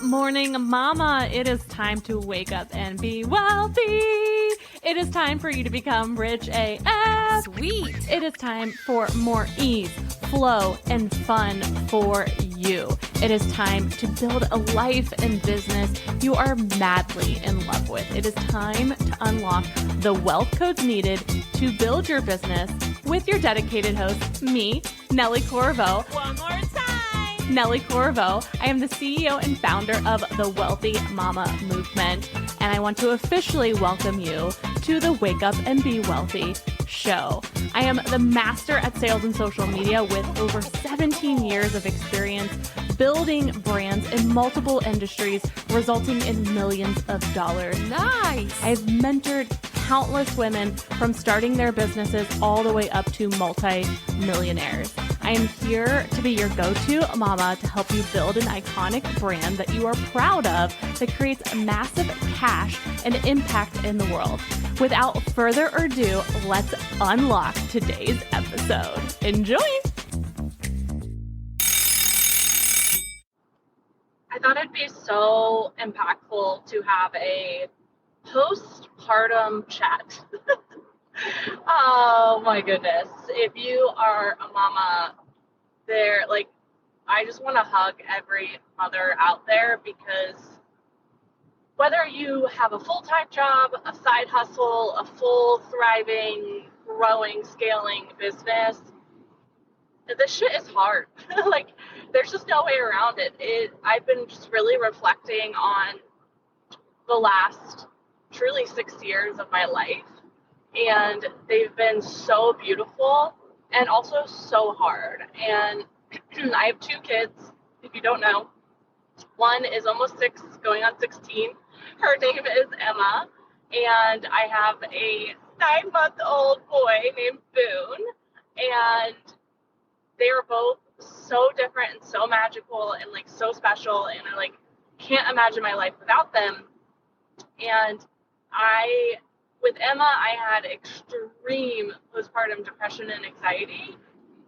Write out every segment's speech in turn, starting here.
morning, mama. It is time to wake up and be wealthy. It is time for you to become rich AF. Sweet. It is time for more ease, flow, and fun for you. It is time to build a life and business you are madly in love with. It is time to unlock the wealth codes needed to build your business with your dedicated host, me, Nellie Corvo. One more time. Nellie Corvo. I am the CEO and founder of the Wealthy Mama Movement, and I want to officially welcome you to the Wake Up and Be Wealthy show. I am the master at sales and social media with over 17 years of experience building brands in multiple industries, resulting in millions of dollars. Nice. I've mentored countless women from starting their businesses all the way up to multi-millionaires. I am here to be your go-to mama to help you build an iconic brand that you are proud of that creates massive cash and impact in the world. Without further ado, let's unlock today's episode. Enjoy! I thought it'd be so impactful to have a postpartum chat. Oh my goodness. If you are a mama, I just want to hug every mother out there, because whether you have a full-time job, a side hustle, a full, thriving, growing, scaling business, this shit is hard. There's just no way around it. I've been just really reflecting on the last truly 6 years of my life, and they've been so beautiful and also so hard. And I have 2 kids, if you don't know. One is almost 6, going on 16. Her name is Emma, and I have a 9-month-old boy named Boone, and they are both so different and so magical and so special, and I can't imagine my life without them. And with Emma, I had extreme postpartum depression and anxiety,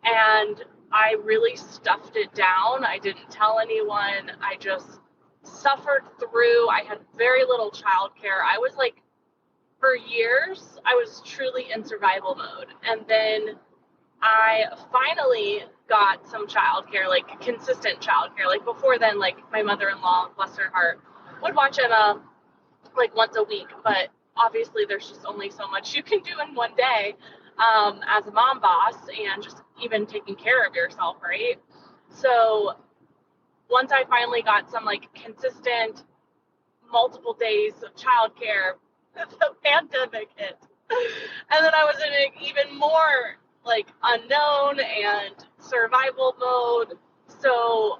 and I really stuffed it down. I didn't tell anyone. I just suffered through. I had very little childcare. I was for years, I was truly in survival mode. And then I finally got some childcare, consistent childcare. Before then, my mother-in-law, bless her heart, would watch Emma once a week. But obviously there's just only so much you can do in one day as a mom boss, and just even taking care of yourself, right? So once I finally got some consistent multiple days of childcare, the pandemic hit. And then I was in an even more unknown and survival mode. So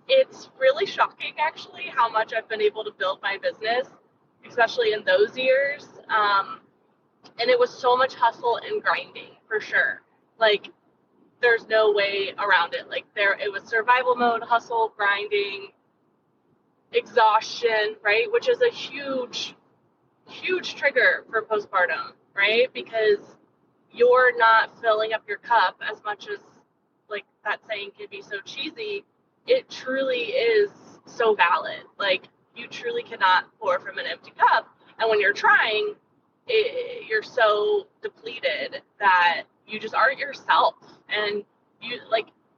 it's really shocking actually how much I've been able to build my business, especially in those years. And it was so much hustle and grinding, for sure. There's no way around it. It was survival mode, hustle, grinding, exhaustion, right? Which is a huge, huge trigger for postpartum, right? Because you're not filling up your cup as much as that saying can be so cheesy. It truly is so valid. You truly cannot pour from an empty cup. And when you're trying, you're so depleted that you just aren't yourself. And you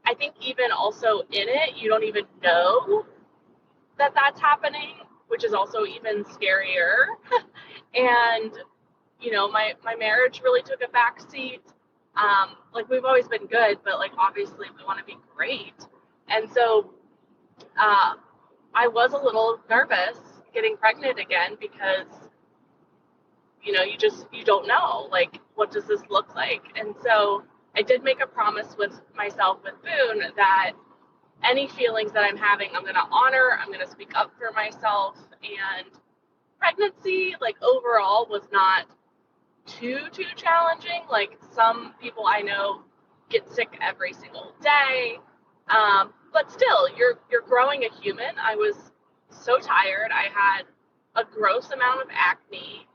I think even also in it, you don't even know that that's happening, which is also even scarier. And my marriage really took a backseat. We've always been good, but obviously we want to be great. And so I was a little nervous getting pregnant again, because you don't know, what does this look like? And so I did make a promise with myself, with Boone, that any feelings that I'm having, I'm going to honor, I'm going to speak up for myself. And pregnancy, overall was not too challenging. Some people I know get sick every single day. But still, you're growing a human. I was so tired. I had a gross amount of acne.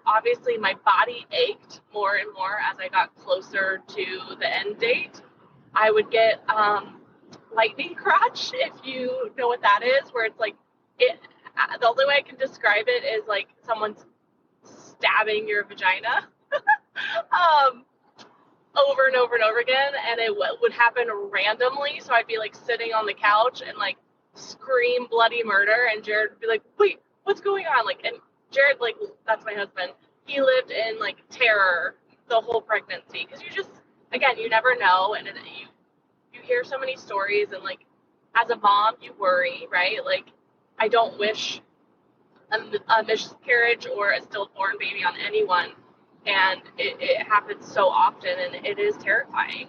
Obviously my body ached more and more as I got closer to the end date. I would get lightning crotch, if you know what that is, where it's like, the only way I can describe it is like someone's stabbing your vagina um, over and over and over again, and it would happen randomly. So I'd be like sitting on the couch and like scream bloody murder, and Jared would be like, "Wait, what's going on?" Like, and Jared, like, that's my husband. He lived in like terror the whole pregnancy because you just, again, you never know, and you hear so many stories, and like as a mom, you worry, right? Like, I don't wish a miscarriage or a stillborn baby on anyone, and it happens so often, and it is terrifying.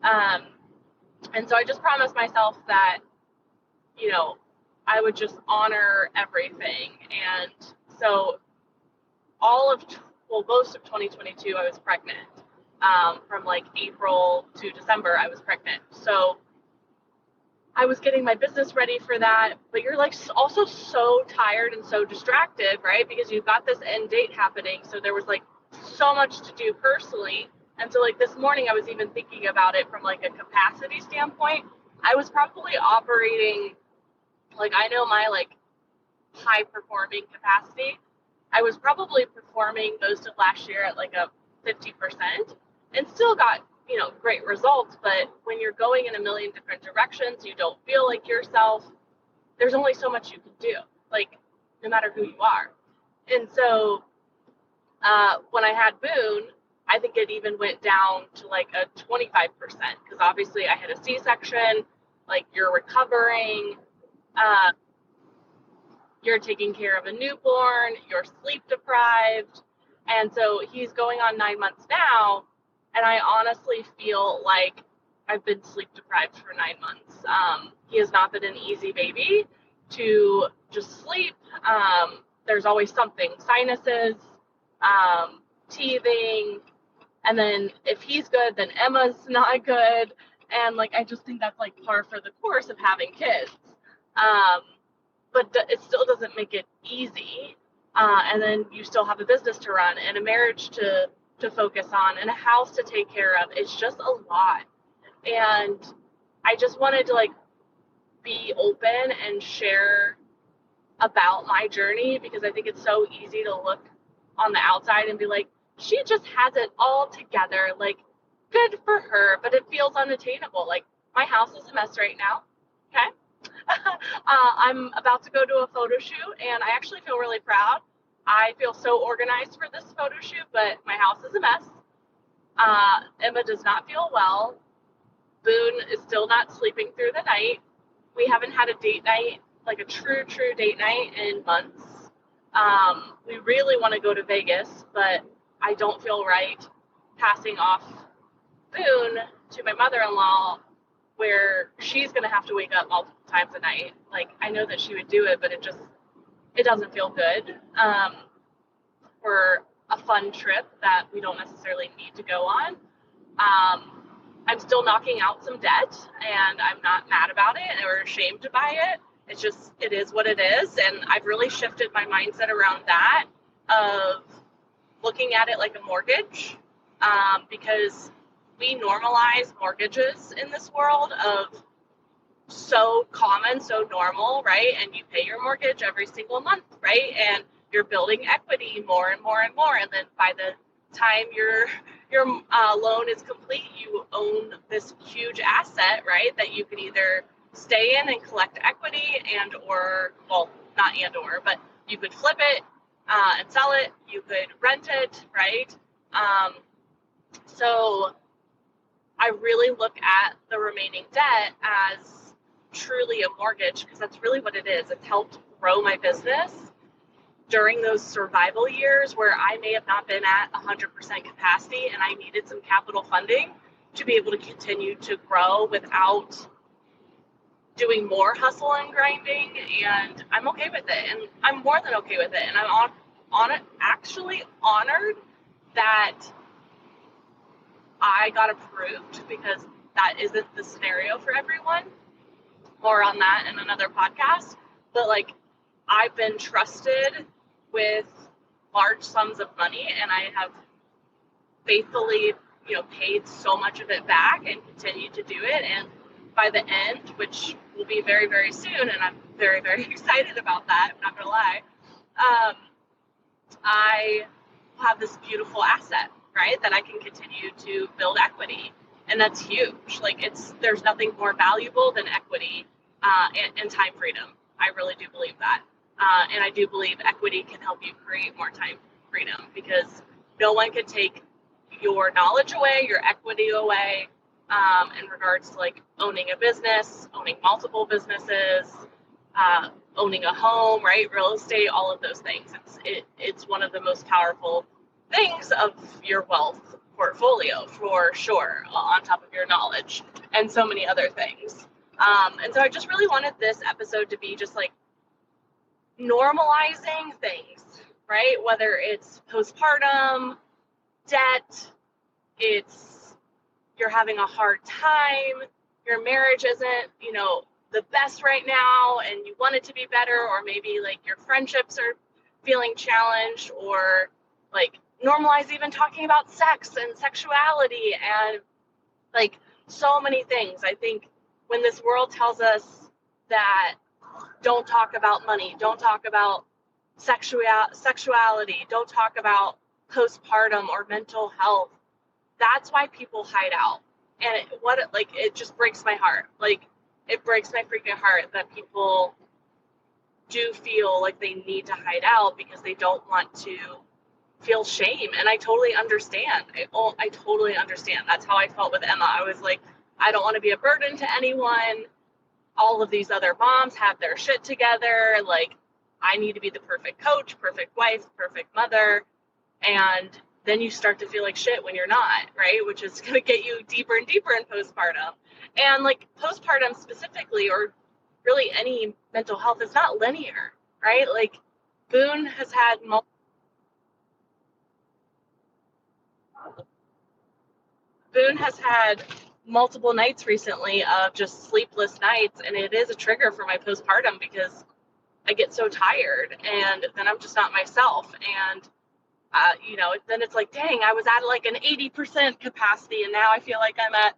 Um, and so I just promised myself that, you know, I would just honor everything. And so most of 2022, I was pregnant. From like April to December, I was pregnant. So I was getting my business ready for that, but you're like also so tired and so distracted, right? Because you've got this end date happening. So there was like so much to do personally. And so like this morning, I was even thinking about it from like a capacity standpoint. I was probably operating, like, I know my like high performing capacity. I was probably performing most of last year at like a 50% and still got, you know, great results. But when you're going in a million different directions, you don't feel like yourself. There's only so much you can do, like, no matter who you are. And so when I had Boone, I think it even went down to like a 25% because obviously I had a C-section, like you're recovering, uh, you're taking care of a newborn, you're sleep deprived. And so he's going on 9 months now. And I honestly feel like I've been sleep deprived for 9 months. He has not been an easy baby to just sleep. There's always something, sinuses, teething. And then if he's good, then Emma's not good. And like, I just think that's like par for the course of having kids. But it still doesn't make it easy. And then you still have a business to run and a marriage to focus on and a house to take care of. It's just a lot. And I just wanted to like be open and share about my journey because I think it's so easy to look on the outside and be like, she just has it all together. Like, good for her, but it feels unattainable. Like, my house is a mess right now. Okay. I'm about to go to a photo shoot, and I actually feel really proud. I feel so organized for this photo shoot, but my house is a mess. Emma does not feel well. Boone is still not sleeping through the night. We haven't had a date night, like a true date night, in months. We really want to go to Vegas, but I don't feel right passing off Boone to my mother-in-law where she's going to have to wake up multiple times a night. Like, I know that she would do it, but it doesn't feel good for a fun trip that we don't necessarily need to go on. I'm still knocking out some debt, and I'm not mad about it or ashamed by it. It's just, it is what it is. And I've really shifted my mindset around that of looking at it like a mortgage, because we normalize mortgages in this world of so common, so normal, right? And you pay your mortgage every single month, right? And you're building equity more and more and more. And then by the time your loan is complete, you own this huge asset, right? That you can either stay in and collect equity and or, well, not and or, but you could flip it and sell it. You could rent it, right? So I really look at the remaining debt as truly a mortgage because that's really what it is. It's helped grow my business during those survival years where I may have not been at 100% capacity and I needed some capital funding to be able to continue to grow without doing more hustle and grinding. And I'm okay with it. And I'm more than okay with it. And I'm actually honored that I got approved because that isn't the scenario for everyone. More on that in another podcast. But like, I've been trusted with large sums of money and I have faithfully, paid so much of it back and continue to do it. And by the end, which will be very, very soon, and I'm very, very excited about that, I'm not going to lie, I have this beautiful asset, right, that I can continue to build equity. And that's huge. Like, there's nothing more valuable than equity and time freedom. I really do believe that. And I do believe equity can help you create more time freedom, because no one can take your knowledge away, your equity away, in regards to like owning a business, owning multiple businesses, owning a home, right? Real estate, all of those things. It's one of the most powerful things of your wealth portfolio, for sure, on top of your knowledge and so many other things. And so I just really wanted this episode to be just like normalizing things, right? Whether it's postpartum, debt, it's you're having a hard time, your marriage isn't, the best right now and you want it to be better, or maybe like your friendships are feeling challenged, or like normalize even talking about sex and sexuality and like so many things. I think when this world tells us that don't talk about money, don't talk about sexuality, don't talk about postpartum or mental health, that's why people hide out. And it just breaks my heart. Like, it breaks my freaking heart that people do feel like they need to hide out because they don't want to feel shame. And I totally understand. I totally understand. That's how I felt with Emma. I was like, I don't want to be a burden to anyone. All of these other moms have their shit together. Like, I need to be the perfect coach, perfect wife, perfect mother. And then you start to feel like shit when you're not, right? Which is going to get you deeper and deeper in postpartum. And like postpartum specifically, or really any mental health, is not linear, right? Like, Boone has had multiple nights recently of just sleepless nights, and it is a trigger for my postpartum because I get so tired and then I'm just not myself. And then it's like, dang, I was at like an 80% capacity and now I feel like I'm at,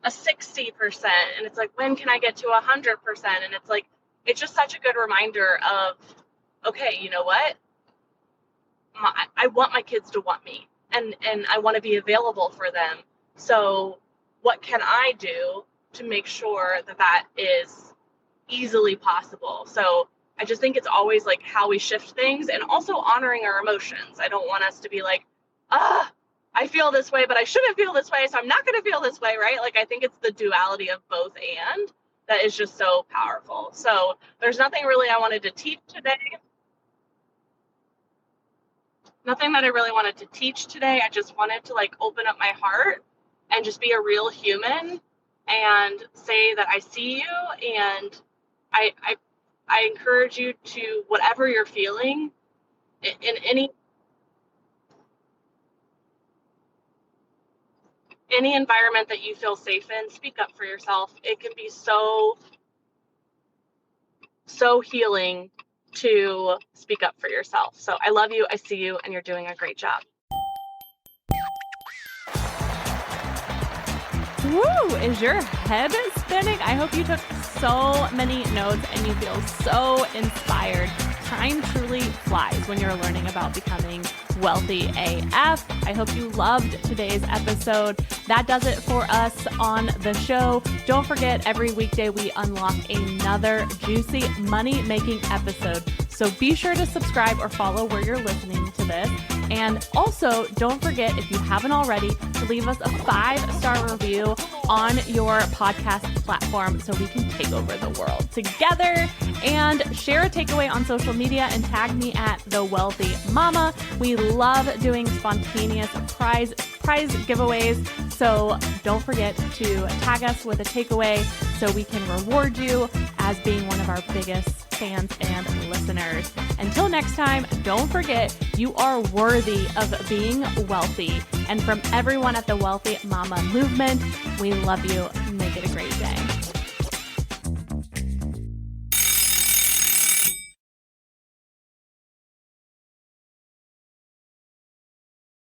a 60%. And it's like, when can I get to 100%? And it's like, it's just such a good reminder of, okay, you know what? I want my kids to want me, and I want to be available for them. So what can I do to make sure that is easily possible? So I just think it's always like how we shift things, and also honoring our emotions. I don't want us to be like, I feel this way, but I shouldn't feel this way, so I'm not going to feel this way, right? Like, I think it's the duality of both and that is just so powerful. So there's nothing really I wanted to teach today. Nothing that I really wanted to teach today. I just wanted to like open up my heart and just be a real human and say that I see you, and I encourage you to, whatever you're feeling in any environment that you feel safe in, speak up for yourself. It can be so healing to speak up for yourself. So I love you, I see you, and you're doing a great job. Woo! Is your head spinning? I hope you took so many notes and you feel so inspired. Time truly flies when you're learning about becoming wealthy AF. I hope you loved today's episode. That does it for us on the show. Don't forget, every weekday we unlock another juicy money-making episode. So be sure to subscribe or follow where you're listening to this. And also, don't forget, if you haven't already, to leave us a 5-star review on your podcast platform so we can take over the world together. And share a takeaway on social media and tag me at The Wealthy Mama. We love doing spontaneous prize giveaways. So don't forget to tag us with a takeaway so we can reward you as being one of our biggest fans and listeners. Until next time, don't forget, you are worthy of being wealthy. And from everyone at the Wealthy Mama movement, we love you. Make it a great day.